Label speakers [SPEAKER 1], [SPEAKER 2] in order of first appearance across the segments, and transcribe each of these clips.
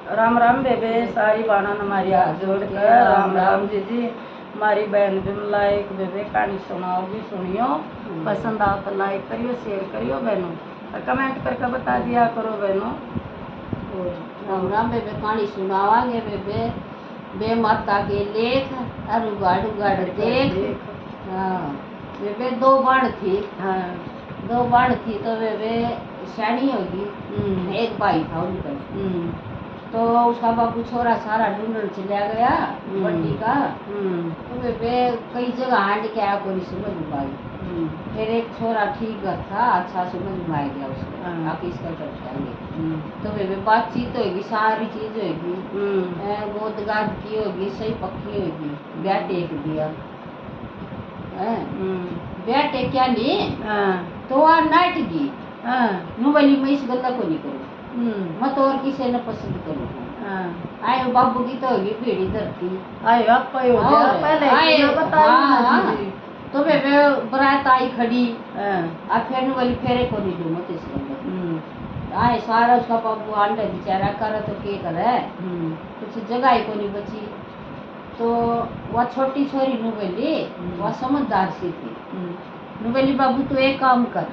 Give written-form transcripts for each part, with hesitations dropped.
[SPEAKER 1] राम राम बेबे, सारी बाणा हमारी हाथ जोड़ कर राम राम जी। हमारी बहन बिमला एक बेबे कहानी सुनाओगी, सुनियो। पसंद आओ तो लाइक करियो, शेयर करियो बहनों, और कमेंट करके बता दिया करो बहनों।
[SPEAKER 2] राम राम बेबे, कहानी सुनावांगे बेबे। बे माता के लेख और उगाड़ उगाड़ देख। हाँ बेबे, दो बाण थी।
[SPEAKER 1] हाँ,
[SPEAKER 2] दो बाण थी तो बेबे सैनी होगी। एक भाई था उनका। तो उसका बापू छोरा सारा ढूंढने चला गया बट्टी का। तो बेबे कई जगह हांड के आया, कोई समझ में आई। फिर एक छोरा ठीक था, अच्छा समझ में आ गया उसको, आप इसका करते। तो बेबे बातचीत होगी, सारी चीज होगी, गोद गाद की होगी, सही पक्की होगी। ब्याह टेक दिया, ब्याह टेक क्या नहीं तो वहाँ नाट गई। नुबली मैं इस गल्ला को नहीं करूँ, मैं तो और किसी ने पसंद करूँ। आए बाबू की तो होगी पीढ़ी धरती।
[SPEAKER 1] आए आप हो गया पहले बताइए।
[SPEAKER 2] तो बेबे बरात आई खड़ी, अब फिर नुबली फेरे को नहीं दूँ मत इस गल्ला। आए सारा उसका बाबू आंडा बेचारा कर तो के करे, कुछ जगह ही को नहीं बची। तो वह छोटी छोरी नुबली वह समझदार सी थी। नुबली बाबू तो एक काम कर,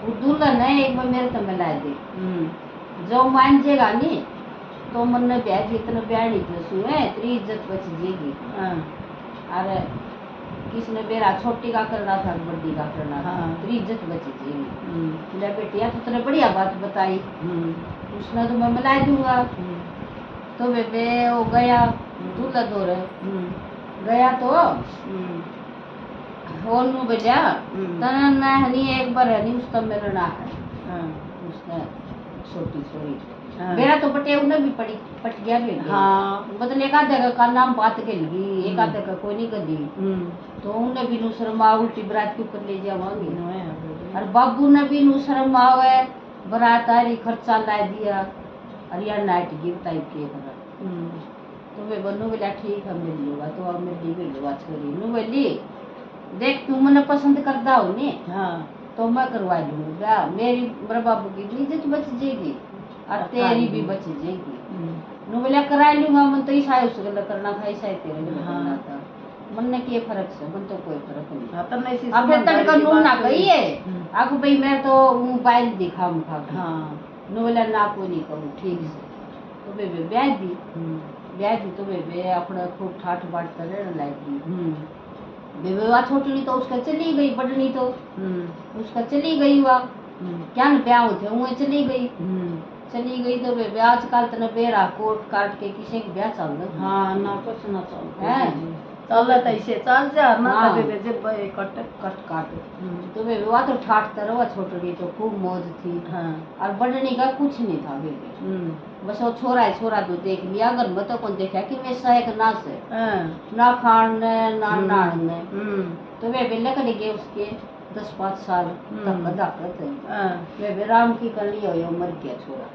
[SPEAKER 2] वो दुल्हन है एक बार मेरे तो मिला दे, जो मान जाएगा नहीं तो मन ने ब्याह इतना ब्याह नहीं तो सुए तेरी इज्जत बच जाएगी। अरे किसने बेरा छोटी का करना था बड़ी का करना था, तेरी इज्जत बच जाएगी। ले बेटिया तो तेरे बढ़िया बात बताई, उसने तो मैं मिला दूंगा। तो बेबे वो गया दूल्हा दौरे गया तो होनू बेटा तना हनी एक बार हनी उसका मिलना है। उसने छोटी छोरी मेरा तो पटे उन्हें भी पट गया भी। मतलब एक आधे का नाम बात के लगी, एक आधे का कोई नहीं कदी। तो उन्हें भी नु शर्मा उल्टी बरात के ऊपर ले जावांगे। और बाबू ने भी नु शर्मा आवे, बरात आ रही खर्चा ला दिया, और यार नाइट गिफ्ट टाइप के करा। तो वे बनो बोला ठीक है मिल लूंगा। तो अब मिल लूंगा छोरी नु बोली देख तू मने पसंद करता हो ने, तो मैं करवा लूंगा। मेरी मेरे बाबू की इज्जत बच जाएगी और तेरी भी बच जाएगी। नु बोला करा लूंगा, मन तो ईसा उस गल्ला करना था, ईसा तेरे गल्ला करना था। मन ने के फर्क से मन तो कोई फर्क नहीं। अब फिर तन कानून ना कहिए आगू भाई मैं तो मोबाइल दिखाऊं था। नु बोला ना कोई नहीं कहूं ठीक से। तो बेबे ब्याह दी तो बेबे अपना खूब ठाठ बाट करे लगी। बेबे वह छोटनी तो उसका चली गई, बड़नी तो उसका चली गई। वह क्या न ब्याह थे वो चली गई। तो बेबे आजकल तो न बेरा कोट काट के किसी के ब्याह चल ना कुछ ना चल
[SPEAKER 1] ऐसे चल जा ना बेबे जब
[SPEAKER 2] कट काट। तो बेबे वह तो ठाठ तरह छोटनी तो खूब मौज थी। और बड़नी का कुछ नहीं था बेबे, बस वो छोरा तो देख लिया, अगर मैं तो कौन देखा कि मैं सहायक ना से ना खान ना नान ने। तो वे बेले कर गए उसके 10-5 साल तक दाकत है। वे राम की करनी हो मर गया छोरा।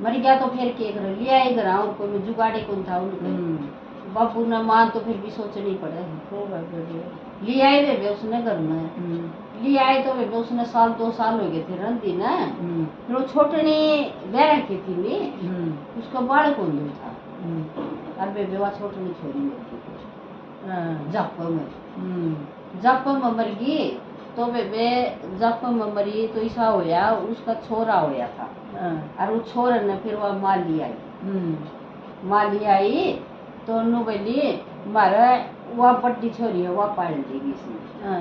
[SPEAKER 2] मर गया तो फिर के कर लिया एक घर और कोई जुगाड़ी कौन था उनके। बापू ने मां तो फिर भी सोचनी पड़े, ले आए बेबे उसने घर में। ले आए तो बेबे उसने 1-2 साल हो गए थे रंदी ना। फिर वो छोटनी बह रखी थी में उसका बाल कौन था। और बेबे वह छोटनी छोरी में जप में मर गई। तो बेबे जप में मरी तो ऐसा होया उसका छोरा होया था। और वो छोरे ने फिर वह माली आई तो नु बोली मारे वह बड़ी छोरी है वह पाल देगी इसने।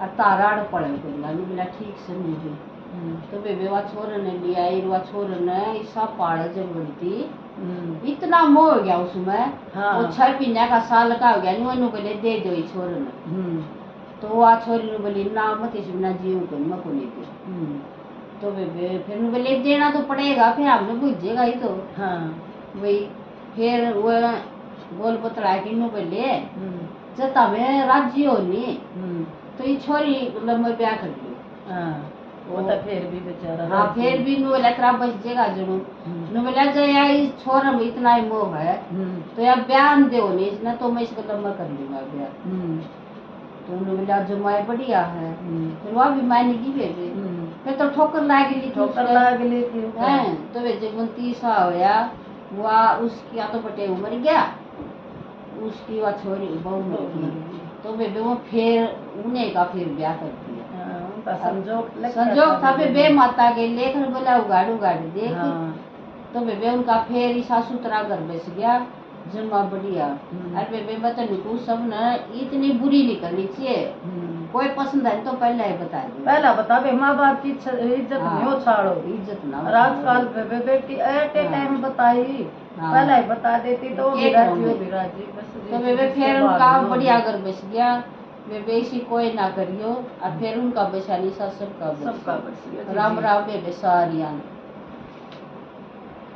[SPEAKER 2] और ताराड़ पड़े बोला ठीक से मुझे। तो बेबे वह छोरे ने लिया, वह छोरे ने ऐसा पाड़ा जब बोलती इतना मोह हो गया उसमें। वो 6 महीने का साल का हो गया नु बोले दे दो छोरे ने। तो वह छोरी ने बोली ना मत इस बिना जीव को मैं को नहीं दे। तो बेबे फिर नु बोले देना तो पड़ेगा, फिर हमने बुझेगा ही तो वही। फिर वो बोल बतला कि नु बोले जब हमें राजी होनी तो ये छोरी मतलब मैं ब्याह कर लियो।
[SPEAKER 1] वो तो फिर भी बेचारा
[SPEAKER 2] हाँ फिर भी नु लतरा बच जाएगा जरूर। नु बोला जो यार इस छोरा में इतना ही मोह है तो यार ब्याह दे होनी इसने तो मैं इसको लम्बा कर लूंगा ब्याह। तो नु बोला जो मैं बढ़िया है। फिर वह भी मानेगी बेबे। फिर तो ठोकर लाग ली थी
[SPEAKER 1] ठोकर
[SPEAKER 2] उसके।
[SPEAKER 1] लाग ली थी
[SPEAKER 2] हैं तो वे जगवंती सा होया वह उसकी या तो बटे मर गया, उसकी वह छोरी बहू मर गई, तो वे वो फिर उन्हें का फिर ब्याह कर दिया।
[SPEAKER 1] उनका
[SPEAKER 2] संजोग था फिर बे माता के लेकर बोला उगाड़ देख।
[SPEAKER 1] हाँ।
[SPEAKER 2] तो वे उनका फिर सासू तरह घर बस गया जमा बढ़िया। अरे वे बतन को सब न इतनी बुरी निकलनी चाहिए, कोई पसंद है तो पहले ही बता दे,
[SPEAKER 1] पहला बता बे माँ बाप की इज्जत नहीं हो छाड़ो,
[SPEAKER 2] इज्जत ना
[SPEAKER 1] आजकल बेटी एट ए टाइम बताई पहले ही बता देती तो भी राजी बस।
[SPEAKER 2] तो वे फिर उनका बढ़िया घर बस गया, वे बेसी कोई ना करियो और फिर उनका बेचारी सा सबका बस गया। राम राम बे सारिया।